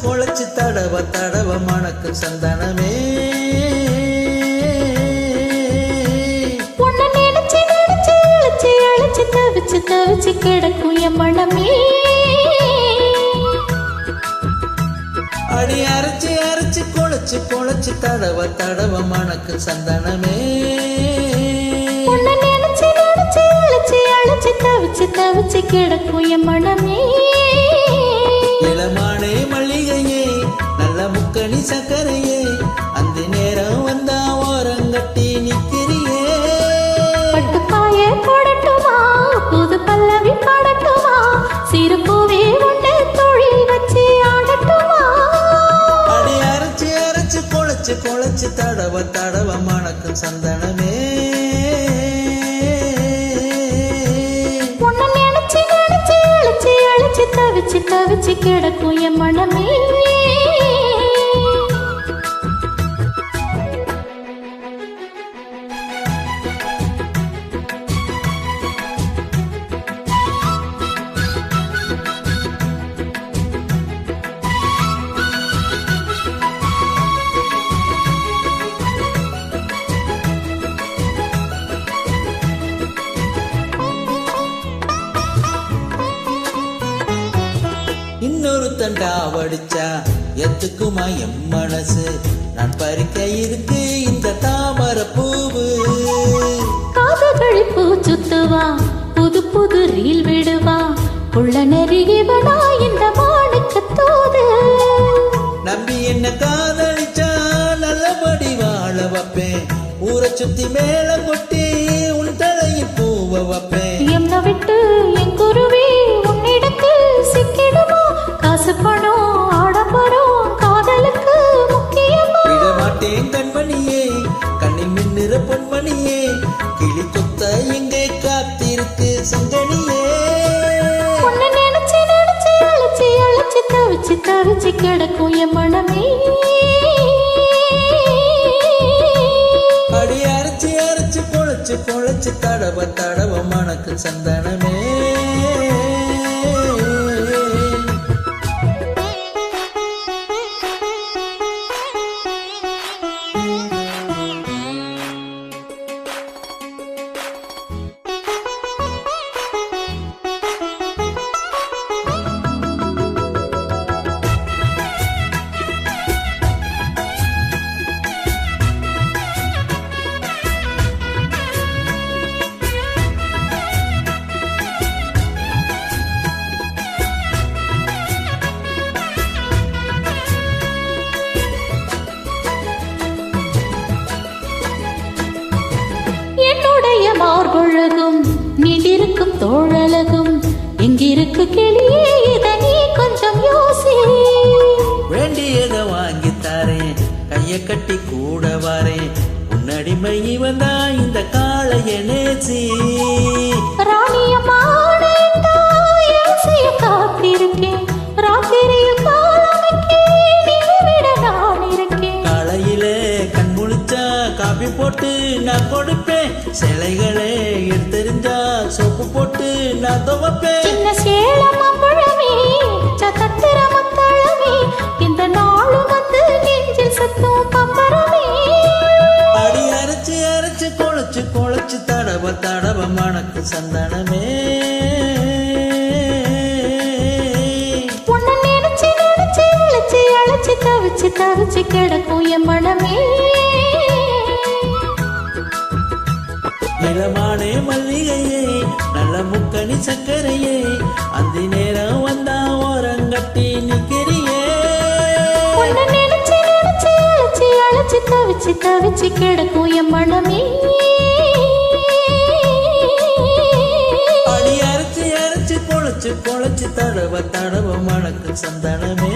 குழச்சு தடவ தடவ மணக்கு சந்தனமே உன்னை நினைச்சு நினைச்சு அழைச்சு அழைச்சு தவிச்சு தவிச்சு கிடக்கும் என் மனமே அடி அரைச்சு அரைச்சு குழச்சு தடவ தடவ மணக்கு சந்தனமே உன்னை நினைச்சு நினைச்சு அழைச்சு அழைச்சு தவிச்சு தவிச்சு கிடக்கும் என் மனமே இளமானே மல்லிகையே நல்ல முக்கணி சக்கரையே அந்த நேரம் வந்தா ஓரங்கட்டி நிக்கிறியே பட்டு பாய போடட்டுமா புது பல்லவி பாடட்டுமா சிறு பூவே உன்னை தொழில் வச்சு ஆடட்டுமா அடி அரைச்சு அரைச்சு குழச்சு தடவ தடவ மணக்கு சந்தனமே உன்னை நினைச்சு நினைச்சு அழைச்சு அழைச்சு தவிச்சு தவிச்சு கிடக்கும் என் மனமே இன்னொரு தண்டா வடிச்சா எத்துக்குமா எம் மனசு நான் பறிக்க இருக்கு இந்த தாமரை பூவு காதுகளி பூ சுத்துவா புது புது ரீல் விடுவா உள்ள நெருகிவனா இந்த மாணிக்க தூது நம்பி என்ன காதலிச்சா நல்லபடி வாழ வைப்பேன் ஊரை சுத்தி மேல கொட்டி உன் தலையில் பூவ வைப்பேன் என்ன விட்டு என் குருவி உன்னிடத்தில் சிக்கிடுமா காசு பணம் ஆடம்பரம் காதலுக்கு முக்கியமா விட மாட்டேன் கண்மணியே கண்ணில் மின்னிற பொன்மணியே கிளி கொத்த எங்கே காத்திருக்கு சங்கனியே உன்னை நினைச்சு நினைச்சு அழைச்சு அழைச்சு தவிச்சு தவிச்சு கிடக்கும் என் மனமே அடி அரைச்சு அரைச்சு குழச்சு தடவ தடவ மணக்கு சந்தனமே என்னுடைய மார்பழகும் நீண்டிருக்கும் தோழலகும் எங்கிருக்கு கிளியே இத நீ கொஞ்சம் யோசி வேண்டியத வாங்கி தாரேன் கைய கட்டி கூட வாரேன் உன்னடிமை வந்தா இந்த காளைய நேசி ராணியமான காத்திருக்கேன் ராத்திரியில் காலமைக்கே நினைவிட நான் இருக்கேன் காலையிலே கண் முழிச்சா காபி போட்டு நான் கொடுப்பேன் சிலைகளே எடுத்தெறிஞ்சா சோப்பு போட்டு நான் துவைப்பேன் சின்ன சேலம் அம்பழமே சத்திர மத்தளமே இந்த நாளும் வந்து நெஞ்சில் சத்தம் பம்பரமே அடி அரைச்சு அரைச்சு குழச்சு தடவ தடவ மணக்கு சந்தனமே உன்னை நினைச்சு நினைச்சு அழைச்சு அழைச்சு தவிச்சு தவிச்சு கிடக்கும் என் மனமே இளமானே மல்லிகையே நல்ல முக்கணி சக்கரையே அந்த நேரம் வந்தா ஓரங்கட்டி நிக்கிறியே உன்னை நினைச்சு நினைச்சு அழைச்சு அழைச்சு தவிச்சு தவிச்சு கிடக்கும் என் மனமே அடி அரைச்சு அரைச்சு குழச்சு தடவ தடவ மணக்கு சந்தனமே